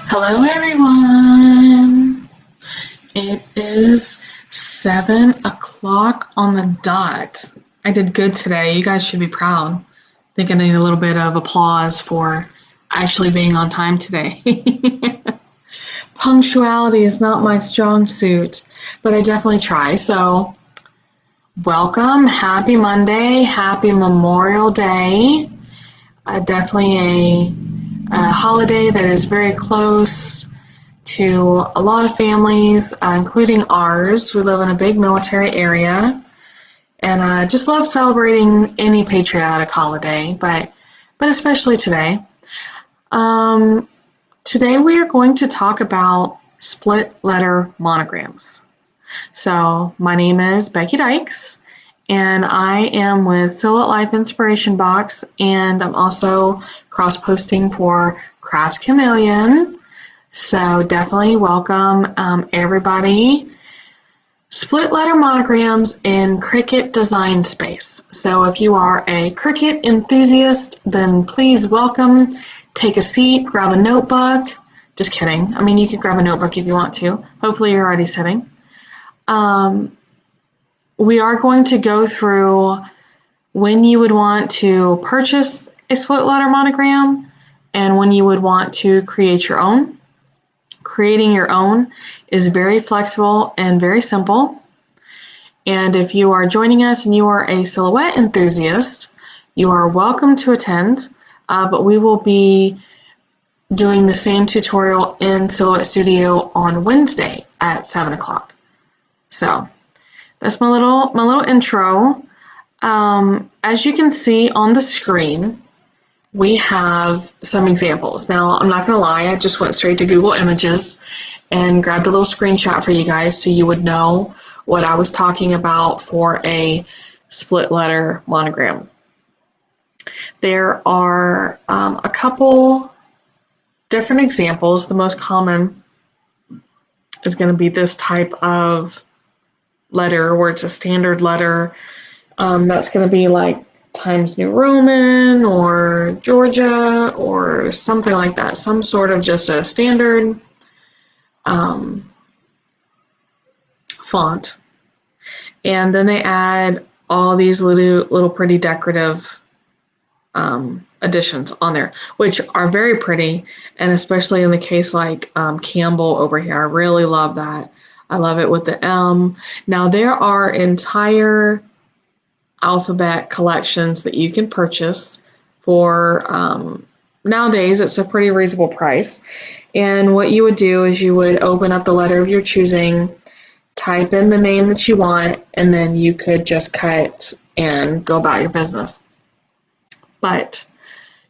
Hello, everyone. It is 7 o'clock on the dot. I did good today. You guys should be proud. I think I need a little bit of applause for actually being on time today. Punctuality is not my strong suit, but I definitely try. So, welcome. Happy Monday. Happy Memorial Day. Definitely a holiday that is very close to a lot of families, including ours. We live in a big military area, and I just love celebrating any patriotic holiday, but especially today. Um, Today we are going to talk about split letter monograms. So my name is Becky Dykes, and I am with Silhouette Life Inspiration Box, and I'm also cross-posting for Craft Chameleon. So definitely welcome everybody. Split letter monograms in Cricut design space. So if you are a Cricut enthusiast, then please welcome. Take a seat, grab a notebook. Just kidding. I mean, you can grab a notebook if you want to. Hopefully you're already sitting. We are going to go through when you would want to purchase a split letter monogram and when you would want to create your own. Creating your own is very flexible and very simple. And if you are joining us and you are a silhouette enthusiast, you are welcome to attend, but we will be doing the same tutorial in Silhouette Studio on Wednesday at 7 o'clock. So that's my little intro. As you can see on the screen, we have some examples. Now, I'm not going to lie, I just went straight to Google Images and grabbed a little screenshot for you guys so you would know what I was talking about for a split letter monogram. There are a couple different examples. The most common is going to be this type of letter where it's a standard letter. That's going to be like Times New Roman or Georgia or something like that, some sort of just a standard font. And then they add all these little pretty decorative additions on there, which are very pretty, and especially in the case like Campbell over here. I really love that. I love it with the M. Now there are entire alphabet collections that you can purchase for nowadays it's a pretty reasonable price. And what you would do is you would open up the letter of your choosing, type in the name that you want, and then you could just cut and go about your business. But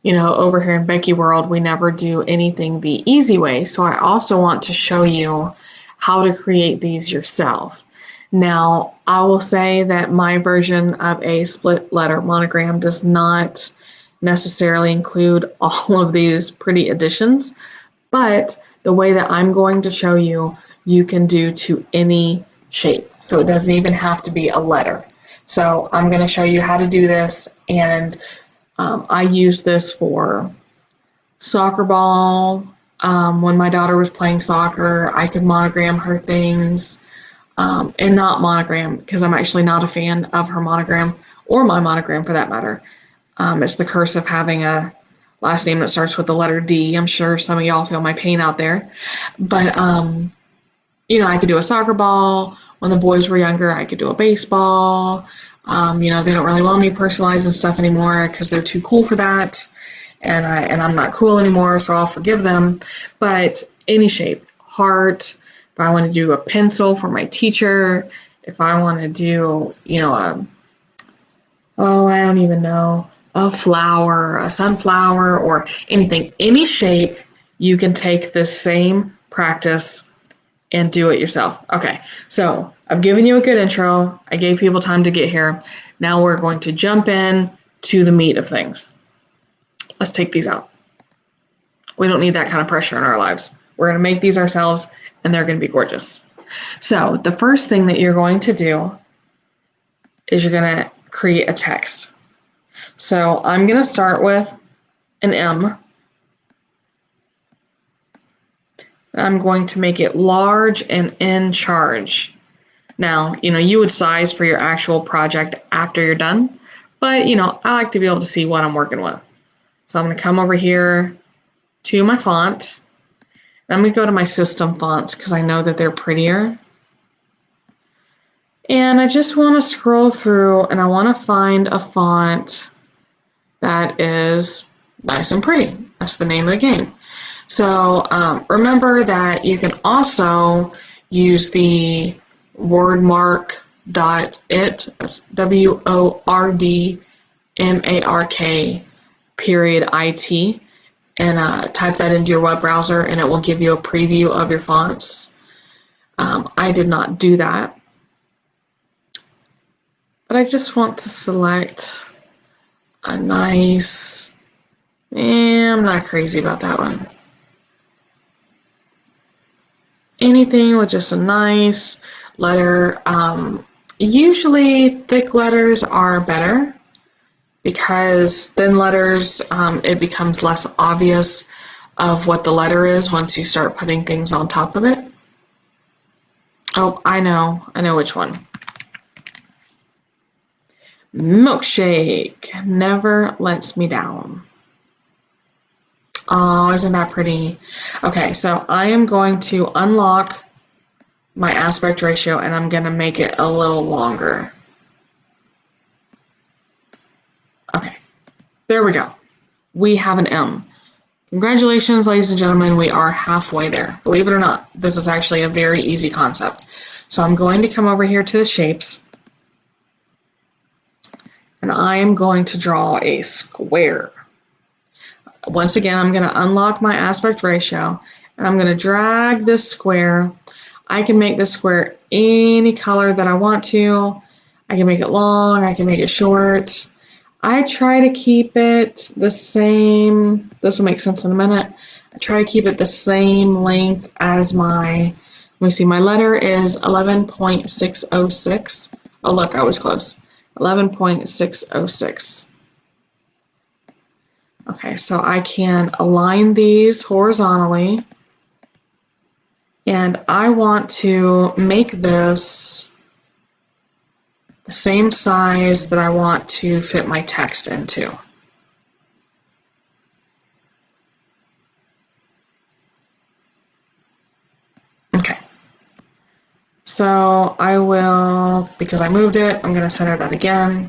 over here in Becky World, we never do anything the easy way. So I also want to show you how to create these yourself. Now, I will say that my version of a split letter monogram does not necessarily include all of these pretty additions, but the way that I'm going to show you, you can do to any shape. So it doesn't even have to be a letter. So I'm going to show you how to do this, and I use this for soccer ball. When my daughter was playing soccer, I could monogram her things. And not monogram, because I'm actually not a fan of her monogram, or my monogram for that matter. It's the curse of having a last name that starts with the letter D. I'm sure some of y'all feel my pain out there. But, I could do a soccer ball. When the boys were younger, I could do a baseball. They don't really want me personalized and stuff anymore because they're too cool for that. And I'm not cool anymore, so I'll forgive them. But any shape, heart. If I want to do a pencil for my teacher, if I want to do, I don't even know, a flower, a sunflower, or anything, any shape, you can take this same practice and do it yourself. Okay, so I've given you a good intro. I gave people time to get here. Now we're going to jump in to the meat of things. Let's take these out. We don't need that kind of pressure in our lives. We're going to make these ourselves, and they're going to be gorgeous. So the first thing that you're going to do is you're going to create a text. So I'm going to start with an M. I'm going to make it large and in charge. Now, you would size for your actual project after you're done, but I like to be able to see what I'm working with. So I'm going to come over here to my font. I'm going to go to my system fonts because I know that they're prettier. And I just want to scroll through and I want to find a font that is nice and pretty. That's the name of the game. So remember that you can also use the wordmark.it, that's WORDMARK and type that into your web browser and it will give you a preview of your fonts. I did not do that, but I just want to select a nice, I'm not crazy about that one. Anything with just a nice letter. Usually thick letters are better because thin letters, it becomes less obvious of what the letter is once you start putting things on top of it. Oh, I know which one. Milkshake never lets me down. Oh, isn't that pretty? Okay, so I am going to unlock my aspect ratio and I'm going to make it a little longer. Okay, there we go. We have an M. Congratulations, ladies and gentlemen, we are halfway there. Believe it or not, this is actually a very easy concept. So I'm going to come over here to the shapes and I am going to draw a square. Once again, I'm going to unlock my aspect ratio and I'm going to drag this square. I can make this square any color that I want to. I can make it long, I can make it short. I try to keep it the same, this will make sense in a minute. I try to keep it the same length as my, let me see, my letter is 11.606. Oh look, I was close. 11.606. Okay, so I can align these horizontally and I want to make this the same size that I want to fit my text into. Okay, so I will, because I moved it, I'm going to center that again.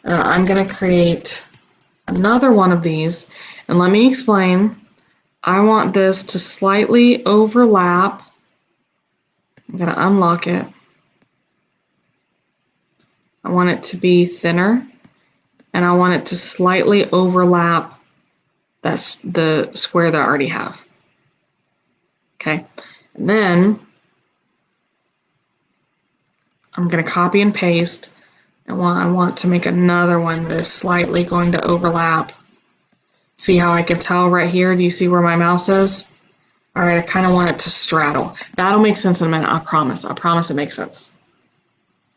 I'm going to create another one of these, and let me explain. I want this to slightly overlap. I'm going to unlock it. I want it to be thinner, and I want it to slightly overlap that's the square that I already have. Okay, and then I'm going to copy and paste, and I want to make another one that is slightly going to overlap. See how I can tell right here? Do you see where my mouse is? All right, I kind of want it to straddle. That'll make sense in a minute, I promise. I promise it makes sense.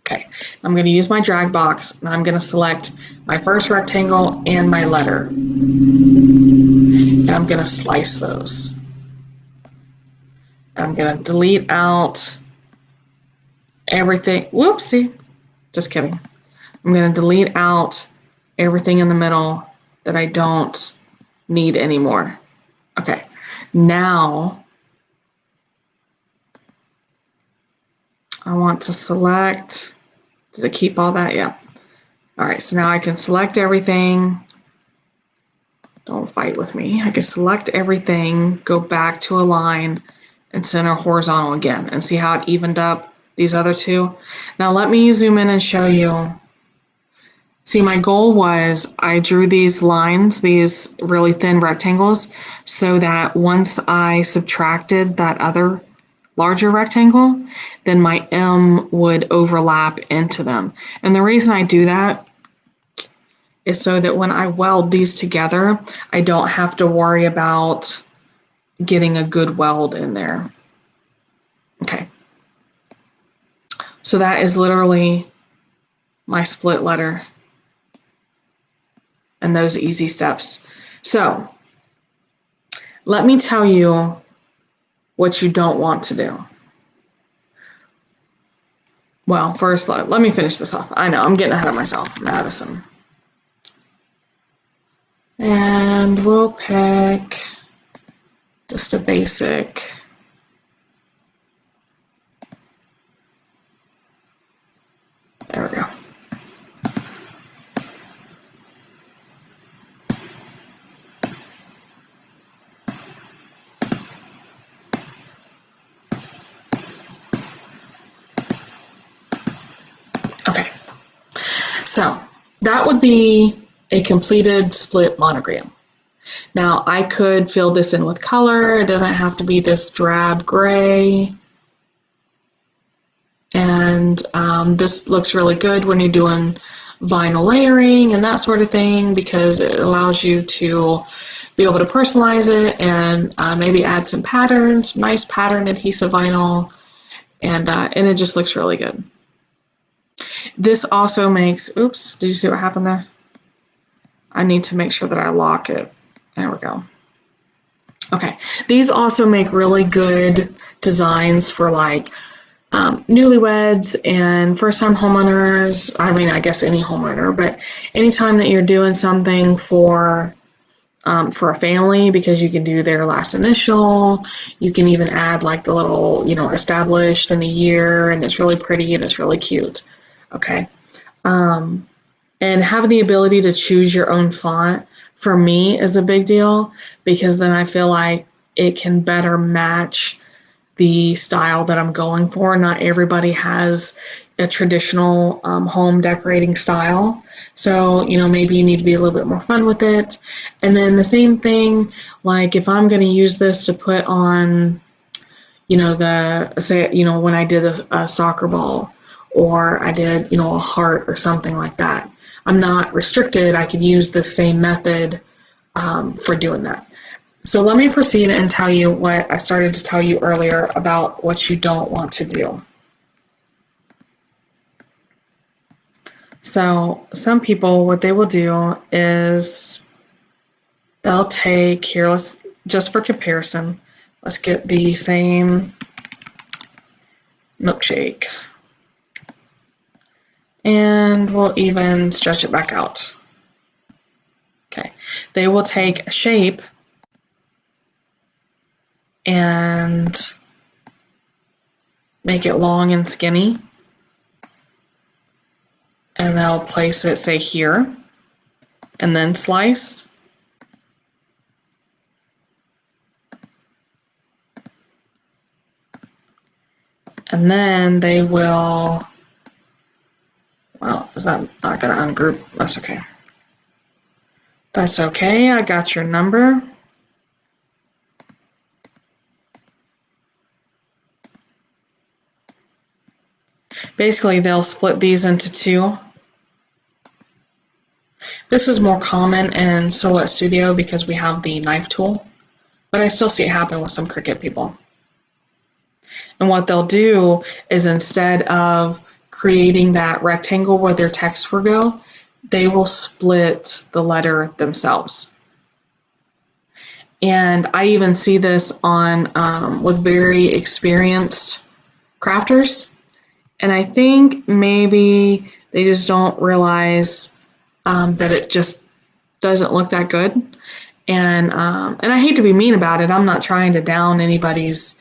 Okay, I'm going to use my drag box, and I'm going to select my first rectangle and my letter. And I'm going to slice those. I'm going to delete out everything. Whoopsie, just kidding. I'm going to delete out everything in the middle that I don't need anymore. Okay, now I want to select, did I keep all that? Yeah. All right, so now I can select everything. Don't fight with me. I can select everything, go back to align, and center horizontal again, and see how it evened up these other two. Now let me zoom in and show you. See, my goal was I drew these lines, these really thin rectangles, so that once I subtracted that other larger rectangle, then my M would overlap into them. And the reason I do that is so that when I weld these together, I don't have to worry about getting a good weld in there. Okay. So that is literally my split letter and those easy steps. So let me tell you what you don't want to do. Well, first, let me finish this off. I know, I'm getting ahead of myself. Madison. And we'll pick just a basic. There we go. Okay, so that would be a completed split monogram. Now I could fill this in with color. It doesn't have to be this drab gray. And this looks really good when you're doing vinyl layering and that sort of thing, because it allows you to be able to personalize it and maybe add some patterns, nice pattern adhesive vinyl, and it just looks really good. This also makes, oops, did you see what happened there? I need to make sure that I lock it. There we go. Okay, these also make really good designs for like newlyweds and first-time homeowners. I mean, I guess any homeowner, but anytime that you're doing something for a family, because you can do their last initial, you can even add like the little, you know, established and the year, and it's really pretty and it's really cute. Okay. And having the ability to choose your own font for me is a big deal, because then I feel like it can better match the style that I'm going for. Not everybody has a traditional home decorating style. So, you know, maybe you need to be a little bit more fun with it. And then the same thing, like if I'm going to use this to put on, you know, when I did a soccer ball, or I did, you know, a heart or something like that, I'm not restricted. I could use the same method for doing that. So let me proceed and tell you what I started to tell you earlier about what you don't want to do. So some people, what they will do is they'll take, here, let's, just for comparison, let's get the same milkshake. And we'll even stretch it back out. Okay, they will take a shape and make it long and skinny, and they'll place it, say, here, and then slice. And then they will, well, is that not going to ungroup? That's okay. That's okay, I got your number. Basically, they'll split these into two. This is more common in Silhouette Studio because we have the knife tool, but I still see it happen with some Cricut people. And what they'll do is, instead of creating that rectangle where their text will go, they will split the letter themselves. And I even see this on with very experienced crafters. And I think maybe they just don't realize that it just doesn't look that good. And I hate to be mean about it. I'm not trying to down anybody's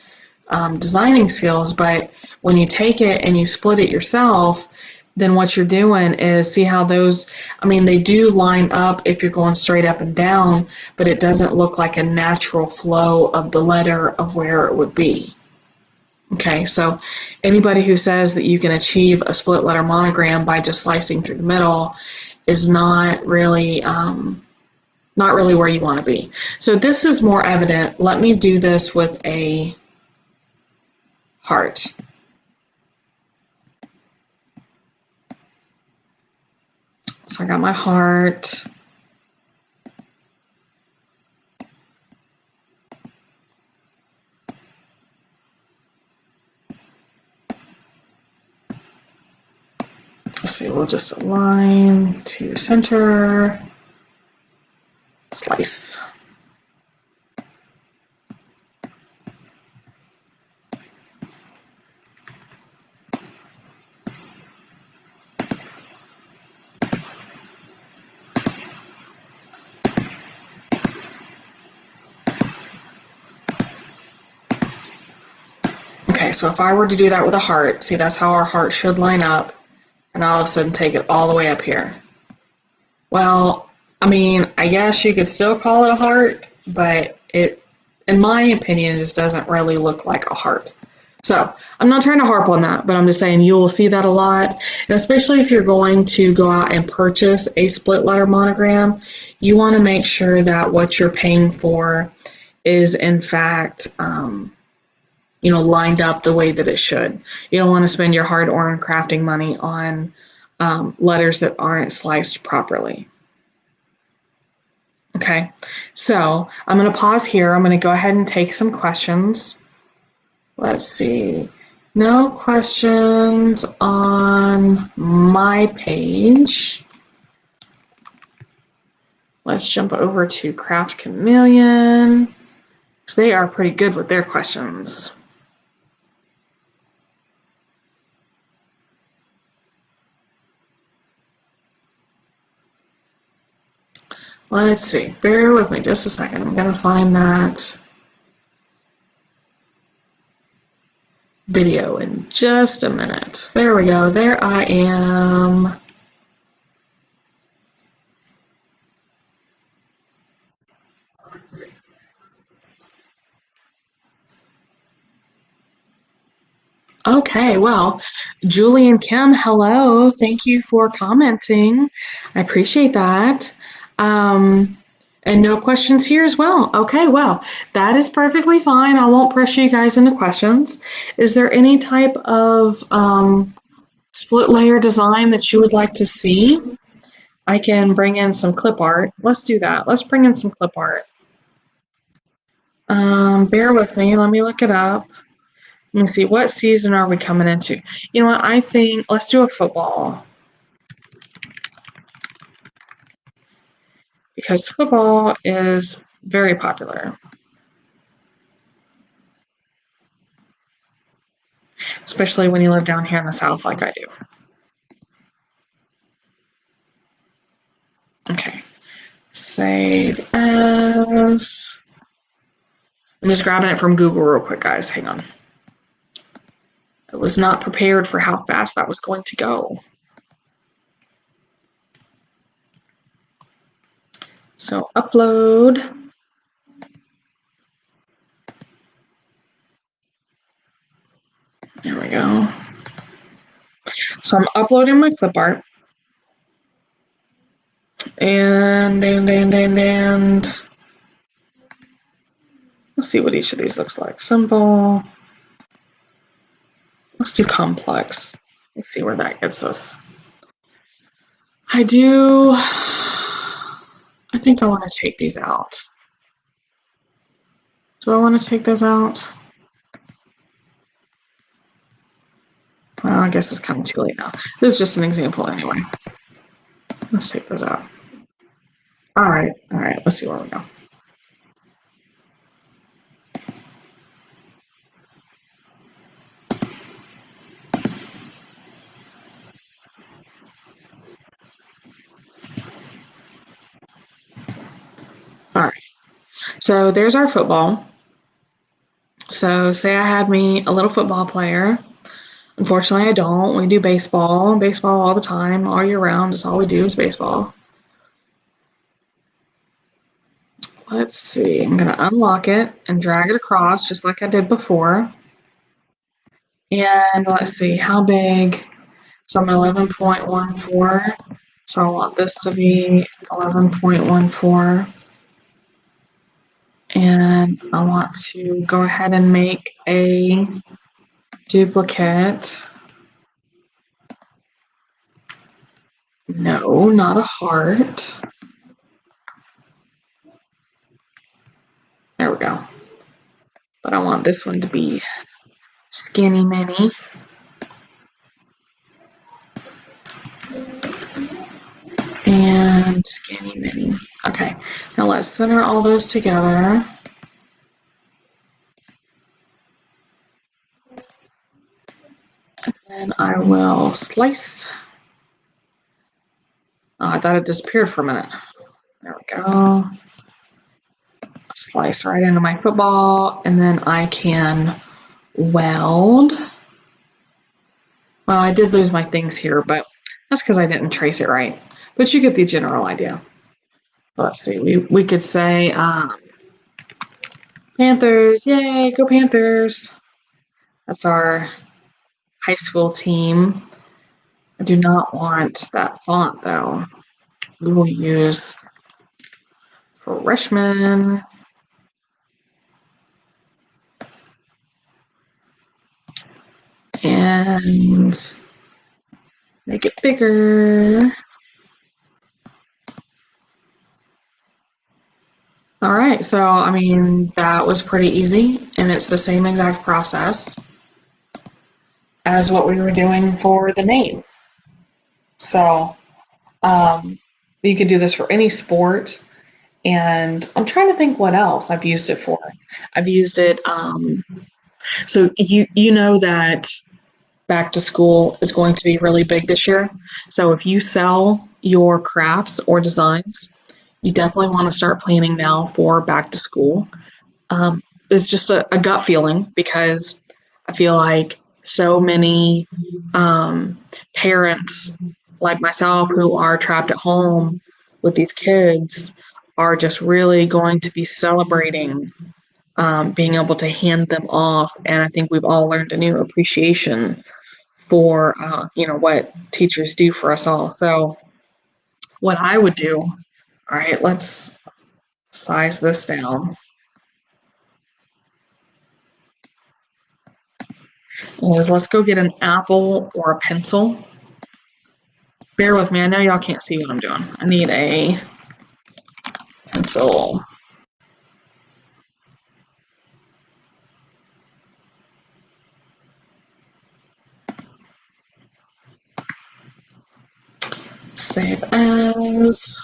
designing skills, but when you take it and you split it yourself, then what you're doing is, see how those, I mean, they do line up if you're going straight up and down, but it doesn't look like a natural flow of the letter of where it would be. Okay, so anybody who says that you can achieve a split letter monogram by just slicing through the middle is not really where you want to be. So this is more evident. Let me do this with a heart. So I got my heart. Let's see, we'll just align to center, slice. Okay, so if I were to do that with a heart, see, that's how our heart should line up, and all of a sudden take it all the way up here. Well, I mean, I guess you could still call it a heart, but it, in my opinion, just doesn't really look like a heart. So I'm not trying to harp on that, but I'm just saying you will see that a lot, and especially if you're going to go out and purchase a split letter monogram, you want to make sure that what you're paying for is in fact, lined up the way that it should. You don't want to spend your hard-earned crafting money on letters that aren't sliced properly. Okay, so I'm going to pause here. I'm going to go ahead and take some questions. Let's see. No questions on my page. Let's jump over to Craft Chameleon. They are pretty good with their questions. Let's see. Bear with me just a second. I'm going to find that video in just a minute. There we go. There I am. Okay, well, Julie and Kim, hello. Thank you for commenting. I appreciate that. And no questions here as well. Okay, well, that is perfectly fine. I won't pressure you guys into questions. Is there any type of split layer design that you would like to see? I can bring in some clip art. Let's do that. Let's bring in some clip art. Bear with me. Let me look it up. Let me see. What season are we coming into? You know what? I think let's do a football. Because football is very popular, especially when you live down here in the South like I do. Okay. Save as. I'm just grabbing it from Google real quick, guys. Hang on. I was not prepared for how fast that was going to go. So upload. There we go. So I'm uploading my clip art. And let's see what each of these looks like. Simple. Let's do complex. Let's see where that gets us. I think I want to take these out. Do I want to take those out? Well, I guess it's kind of too late now. This is just an example anyway. Let's take those out. All right, let's see where we go. All right, so there's our football. So say I had me a little football player. Unfortunately, I don't. We do baseball all the time, all year round. That's all we do is baseball. Let's see. I'm going to unlock it and drag it across just like I did before. And let's see, how big? So I'm 11.14. So I want this to be 11.14. And I want to go ahead and make a duplicate. No, not a heart. There we go. But I want this one to be skinny mini. And skinny mini. Okay, now let's center all those together. And then I will slice. Oh, I thought it disappeared for a minute. There we go. Slice right into my football, and then I can weld. Well, I did lose my things here, but that's because I didn't trace it right. But you get the general idea. Let's see. We could say Panthers. Yay, go Panthers. That's our high school team. I do not want that font though. We will use freshman and make it bigger. All right, so I mean, that was pretty easy, and it's the same exact process as what we were doing for the name. So um, you could do this for any sport, and I'm trying to think what else I've used it for. I've used it, so you know that back to school is going to be really big this year. So if you sell your crafts or designs, you definitely want to start planning now for back to school. It's just a gut feeling because I feel like so many parents, like myself, who are trapped at home with these kids, are just really going to be celebrating being able to hand them off. And I think we've all learned a new appreciation for what teachers do for us all. So what I would do, all right, let's size this down, is let's go get an apple or a pencil. Bear with me, I know y'all can't see what I'm doing. I need a pencil. Save as.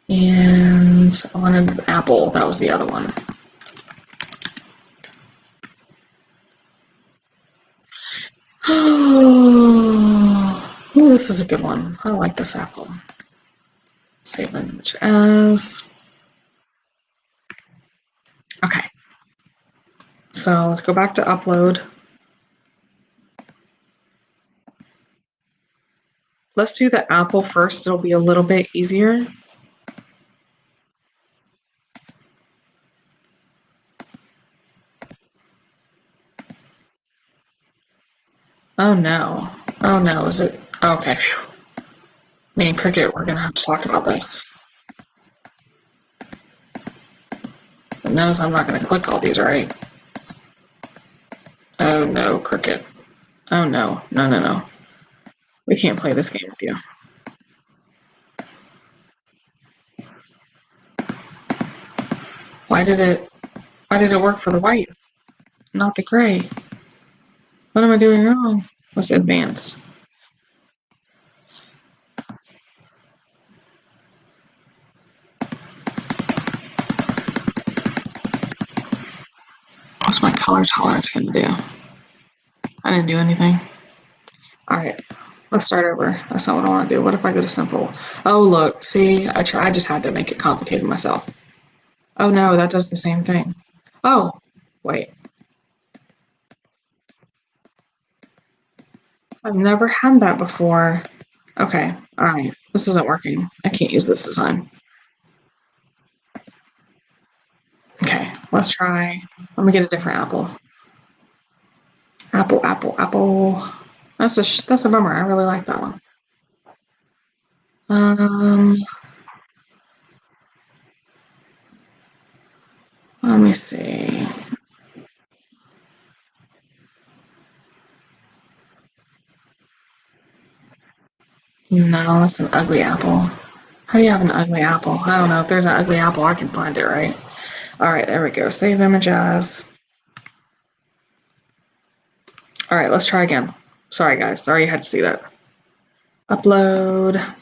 And I wanted an apple, that was the other one. Oh, this is a good one. I like this apple. Save image as. Okay. So let's go back to upload. Let's do the apple first. It'll be a little bit easier. Oh no. Oh no, is it? Okay. Me and Cricut, we're gonna have to talk about this. It knows I'm not gonna click all these, right? Oh no, Cricut. Oh no. No, no, no. We can't play this game with you. Why did it work for the white, not the gray? What am I doing wrong? Let's advance. What's my color tolerance gonna do? I didn't do anything. All right, let's start over. That's not what I want to do. What if I go to simple? Oh, look, see, I just had to make it complicated myself. Oh no, that does the same thing. Oh, wait. I've never had that before. Okay, all right. This isn't working. I can't use this design. Okay, let's try. Let me get a different apple. Apple, apple, apple. That's a bummer. I really like that one. Um, let me see. No, that's an ugly apple. How do you have an ugly apple? I don't know. If there's an ugly apple, I can find it, right? All right, there we go. Save image as. All right, let's try again. Sorry, guys. Sorry you had to see that. Upload.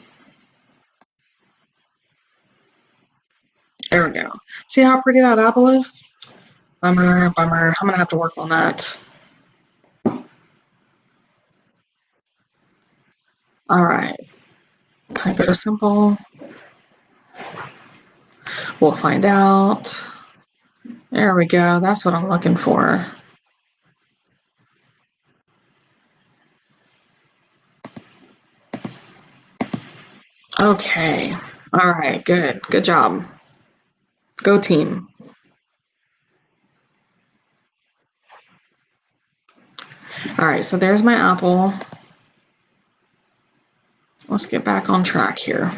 There we go. See how pretty that apple is? Bummer, bummer. I'm gonna have to work on that. All right. Can I go to simple? We'll find out. There we go. That's what I'm looking for. Okay. All right. Good. Good job. Go team. All right. So there's my apple. Let's get back on track here.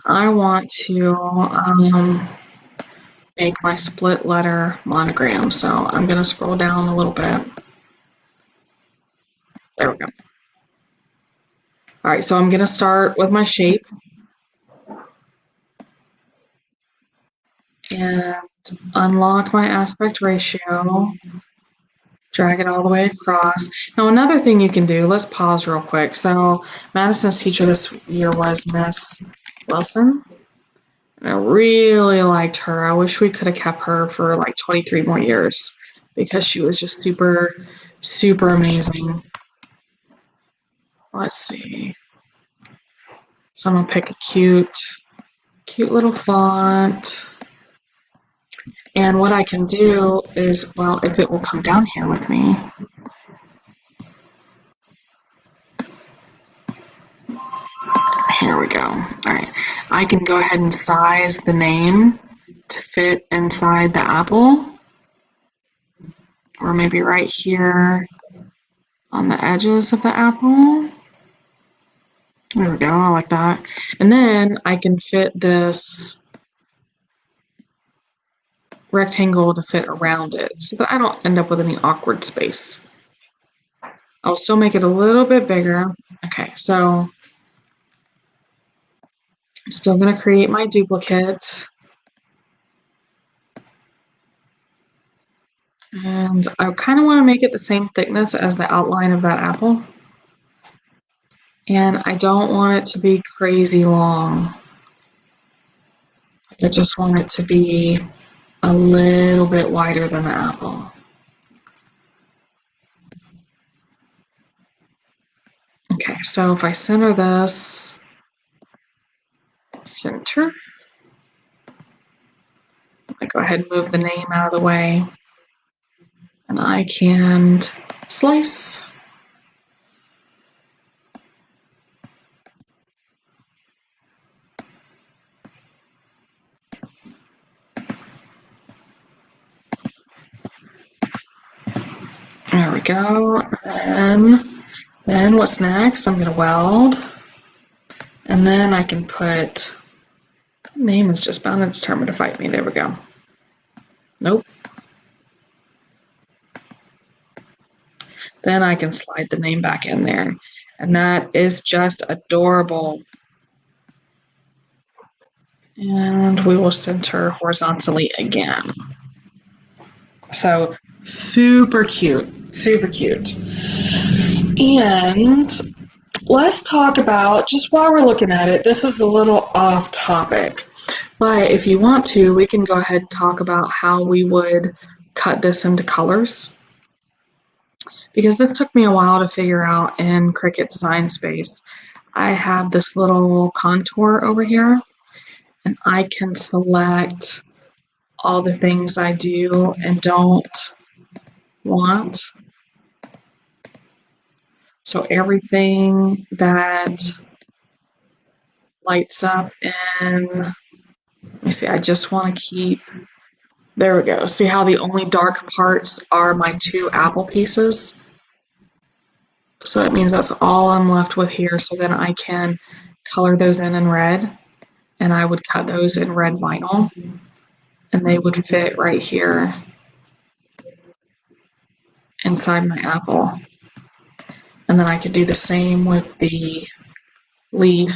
I want to make my split letter monogram. So I'm going to scroll down a little bit. There we go. All right. So I'm going to start with my shape. And unlock my aspect ratio. Drag it all the way across. Now, another thing you can do, let's pause real quick. So, Madison's teacher this year was Miss Wilson. And I really liked her. I wish we could have kept her for like 23 more years because she was just super, super amazing. Let's see. So, I'm going to pick a cute little font. And what I can do is, well, if it will come down here with me. Here we go. All right. I can go ahead and size the name to fit inside the apple. Or maybe right here on the edges of the apple. There we go. I like that. And then I can fit this rectangle to fit around it so that I don't end up with any awkward space. I'll still make it a little bit bigger. Okay, so I'm still going to create my duplicate. And I kind of want to make it the same thickness as the outline of that apple. And I don't want it to be crazy long. I just want it to be a little bit wider than the apple. Okay, so if I center this, center. I go ahead and move the name out of the way. And I can slice. There we go. And then what's next? I'm going to weld. And then I can put, name is just bound and determined to fight me. There we go. Nope. Then I can slide the name back in there. And that is just adorable. And we will center horizontally again. So super cute, super cute. And let's talk about, just while we're looking at it, this is a little off topic, but if you want to, we can go ahead and talk about how we would cut this into colors. Because this took me a while to figure out in Cricut Design Space. I have this little contour over here, and I can select all the things I do and don't want. So everything that lights up in, let me see, I just want to keep, there we go. See how the only dark parts are my two apple pieces? So that means that's all I'm left with here. So then I can color those in red, and I would cut those in red vinyl, and they would fit right here inside my apple. And then I could do the same with the leaf.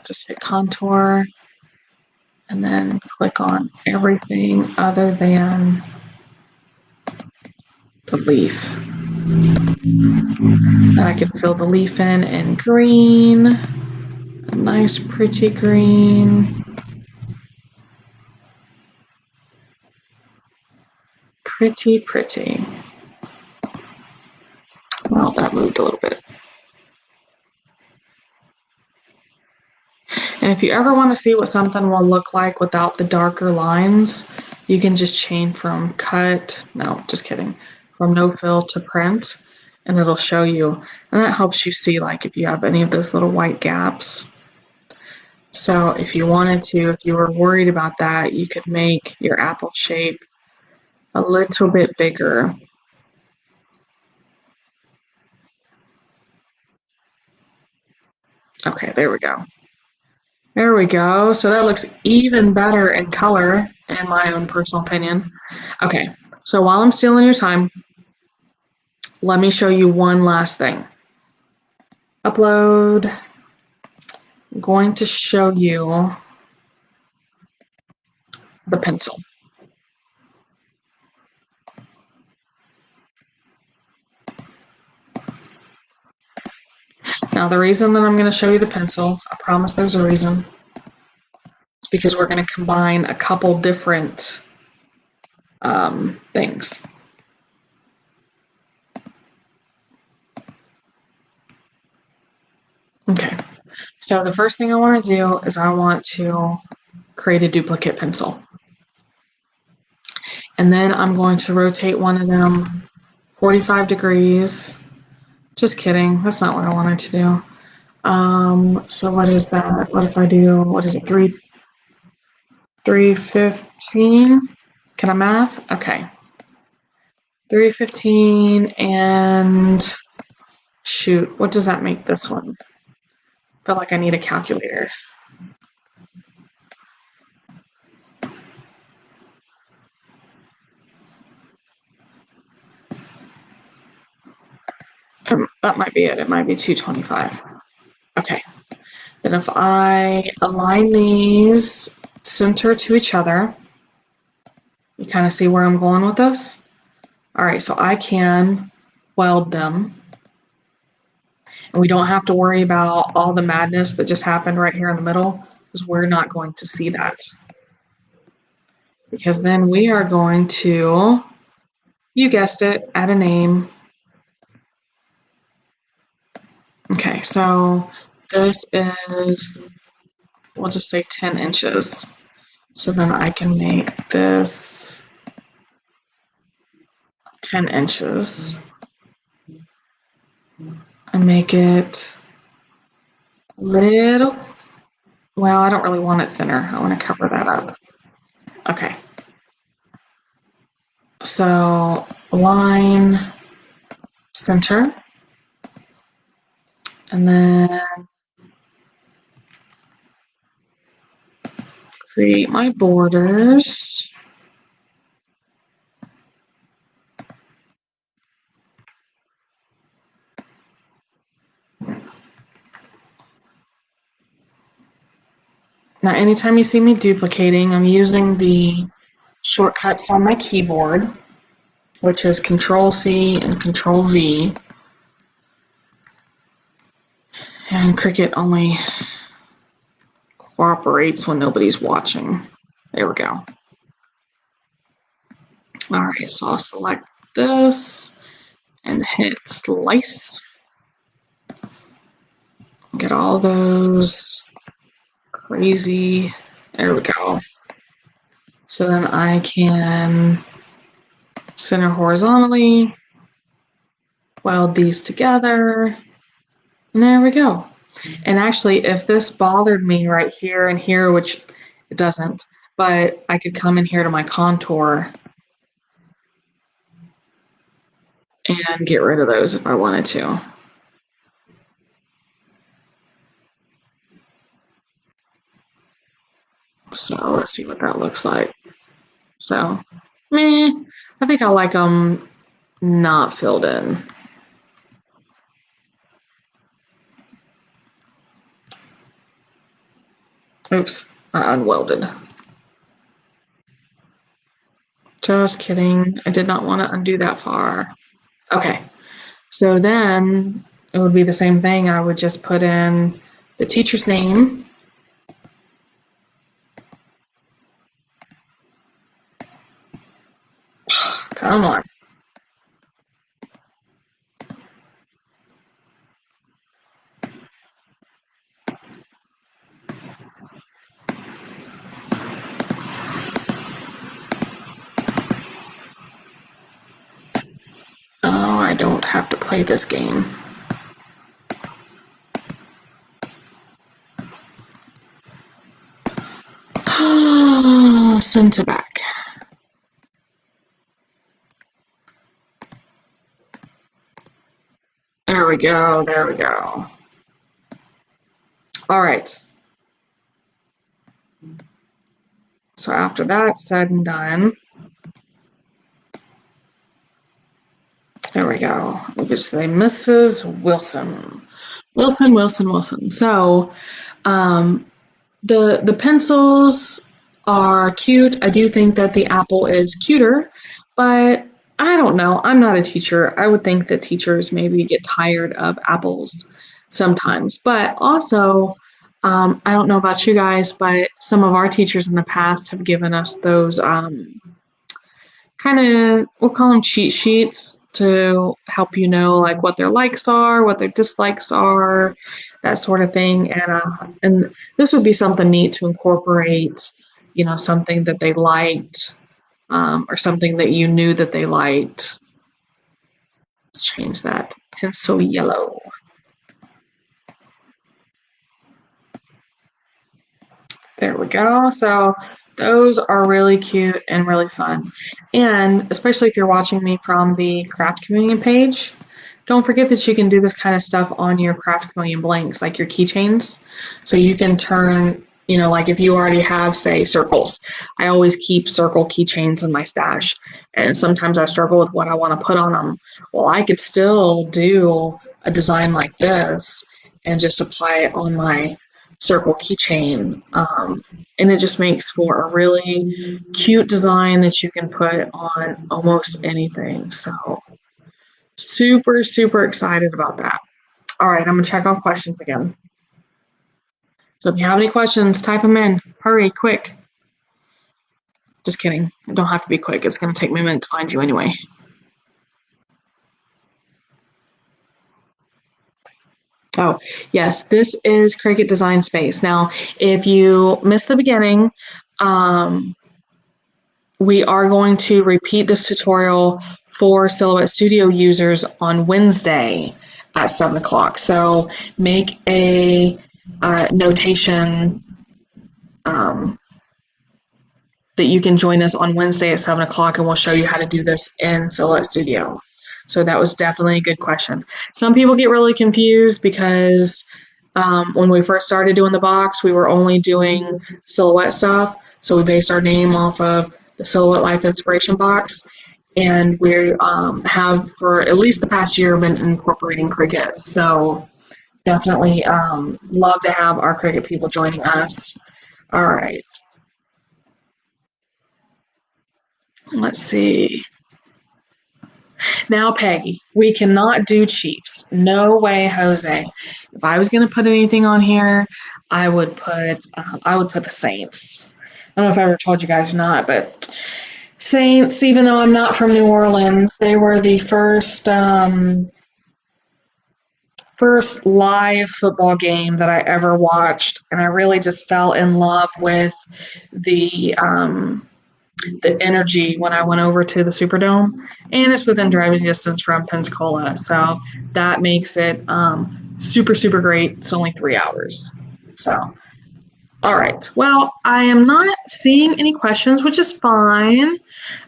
Just hit contour and then click on everything other than the leaf. And I can fill the leaf in green, a nice pretty green. Pretty, pretty. Well, that moved a little bit. And if you ever want to see what something will look like without the darker lines, you can just change from cut, no, just kidding, from no fill to print, and it'll show you. And that helps you see like if you have any of those little white gaps. So if you wanted to, if you were worried about that, you could make your apple shape a little bit bigger. Okay, there we go. There we go. So that looks even better in color, in my own personal opinion. Okay, so while I'm stealing your time, let me show you one last thing. Upload. I'm going to show you the pencil. Now, the reason that I'm going to show you the pencil, I promise there's a reason. It's because we're going to combine a couple different things. Okay, so the first thing I want to do is I want to create a duplicate pencil. And then I'm going to rotate one of them 45 degrees. Just kidding, that's not what I wanted to do. So what is that? What if I do, what is it, 315? Can I math? Okay. 315 and shoot, what does that make this one? I feel like I need a calculator. That might be it. It might be 225. Okay. Then if I align these center to each other, you kind of see where I'm going with this? All right, so I can weld them. And we don't have to worry about all the madness that just happened right here in the middle, because we're not going to see that. Because then we are going to, you guessed it, add a name. Okay, so this is, we'll just say 10 inches. So then I can make this 10 inches and make it a little, well, I don't really want it thinner. I want to cover that up. Okay. So line, center, and then create my borders. Now, anytime you see me duplicating, I'm using the shortcuts on my keyboard, which is Control C and Control V. And Cricut only cooperates when nobody's watching. There we go. All right, so I'll select this and hit slice. Get all those crazy. There we go. So then I can center horizontally, weld these together, and there we go. And actually, if this bothered me right here and here, which it doesn't, but I could come in here to my contour and get rid of those if I wanted to. So let's see what that looks like. So, meh, I think I like them not filled in. Oops, I unwelded. Just kidding. I did not want to undo that far. Okay, so then it would be the same thing. I would just put in the teacher's name. Come on. don't have to play this game. Send to back. There we go, there we go. All right. So after that's said and done, there we go. We just say Mrs. Wilson. Wilson, Wilson, Wilson. So the pencils are cute. I do think that the apple is cuter, but I don't know. I'm not a teacher. I would think that teachers maybe get tired of apples sometimes. But also, I don't know about you guys, but some of our teachers in the past have given us those kind of, we'll call them cheat sheets to help you know like what their likes are, what their dislikes are, that sort of thing. And this would be something neat to incorporate, you know, something that they liked, or something that you knew that they liked. Let's change that to pencil yellow. There we go. So those are really cute and really fun. And especially if you're watching me from the Craft Communion page, don't forget that you can do this kind of stuff on your Craft Communion blanks, like your keychains. So you can turn, you know, like if you already have, say, circles. I always keep circle keychains in my stash. And sometimes I struggle with what I want to put on them. Well, I could still do a design like this and just apply it on my circle keychain, and it just makes for a really cute design that you can put on almost anything. So super excited about that. All right, I'm gonna check off questions again. So if you have any questions, type them in. Hurry, quick. Just kidding. You don't have to be quick. It's gonna take me a minute to find you anyway. Oh, yes, this is Cricut Design Space. Now, if you missed the beginning, we are going to repeat this tutorial for Silhouette Studio users on Wednesday at 7 o'clock. So make a notation that you can join us on Wednesday at 7 o'clock, and we'll show you how to do this in Silhouette Studio. So that was definitely a good question. Some people get really confused because when we first started doing the box, we were only doing Silhouette stuff. So we based our name off of the Silhouette Life Inspiration box. And we have, for at least the past year, been incorporating Cricut. So definitely love to have our Cricut people joining us. All right. Let's see. Now, Peggy, we cannot do Chiefs. No way, Jose. If I was going to put anything on here, I would put the Saints. I don't know if I ever told you guys or not, but Saints, even though I'm not from New Orleans, they were the first live football game that I ever watched, and I really just fell in love with the energy when I went over to the Superdome, and it's within driving distance from Pensacola, so that makes it super great. It's only 3 hours. So, all right. Well, I am not seeing any questions, which is fine.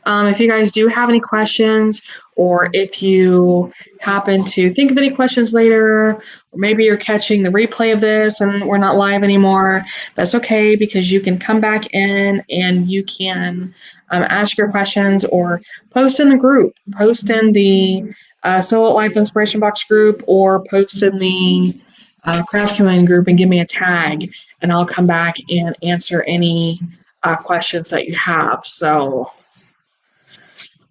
If you guys do have any questions, or if you happen to think of any questions later, or maybe you're catching the replay of this and we're not live anymore, that's okay, because you can come back in and you can ask your questions or post in the group, post in the Silhouette Life Inspiration Box group, or post in the Craft Command group and give me a tag, and I'll come back and answer any questions that you have. So,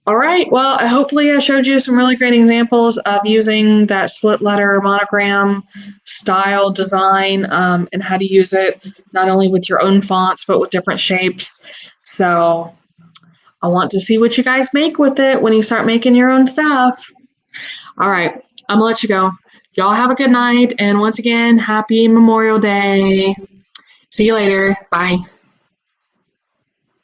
all right, well, hopefully I showed you some really great examples of using that split letter monogram style design, and how to use it not only with your own fonts, but with different shapes. So I want to see what you guys make with it when you start making your own stuff. All right, I'm gonna let you go. Y'all have a good night, and once again, happy Memorial Day. See you later. Bye.